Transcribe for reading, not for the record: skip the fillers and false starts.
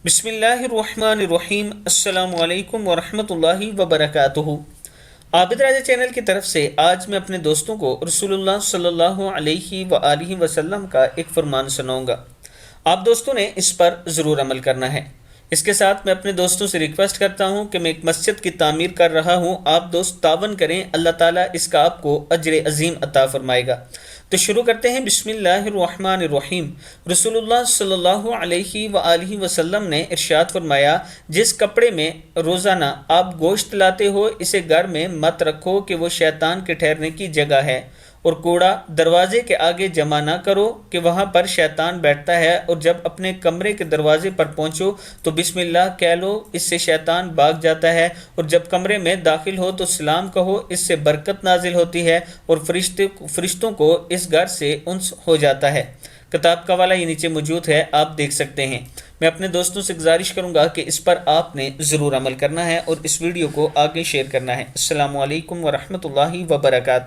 بسم اللہ الرحمن الرحیم۔ السلام علیکم ورحمۃ اللہ وبرکاتہ۔ عابد راجہ چینل کی طرف سے آج میں اپنے دوستوں کو رسول اللہ صلی اللہ علیہ وآلہ وسلم کا ایک فرمان سناؤں گا۔ آپ دوستوں نے اس پر ضرور عمل کرنا ہے۔ اس کے ساتھ میں اپنے دوستوں سے ریکویسٹ کرتا ہوں کہ میں ایک مسجد کی تعمیر کر رہا ہوں، آپ دوست تعاون کریں، اللہ تعالیٰ اس کا آپ کو اجر عظیم عطا فرمائے گا۔ تو شروع کرتے ہیں۔ بسم اللہ الرحمن الرحیم۔ رسول اللہ صلی اللہ علیہ وآلہ وسلم نے ارشاد فرمایا، جس کپڑے میں روزانہ آپ گوشت لاتے ہو اسے گھر میں مت رکھو کہ وہ شیطان کے ٹھہرنے کی جگہ ہے، اور کوڑا دروازے کے آگے جمع نہ کرو کہ وہاں پر شیطان بیٹھتا ہے، اور جب اپنے کمرے کے دروازے پر پہنچو تو بسم اللہ کہہ لو، اس سے شیطان بھاگ جاتا ہے، اور جب کمرے میں داخل ہو تو سلام کہو، اس سے برکت نازل ہوتی ہے اور فرشتوں کو اس گھر سے انس ہو جاتا ہے۔ کتاب کا حوالہ یہ نیچے موجود ہے، آپ دیکھ سکتے ہیں۔ میں اپنے دوستوں سے گزارش کروں گا کہ اس پر آپ نے ضرور عمل کرنا ہے اور اس ویڈیو کو آگے شیئر کرنا ہے۔ السلام علیکم ورحمۃ اللہ وبرکاتہ۔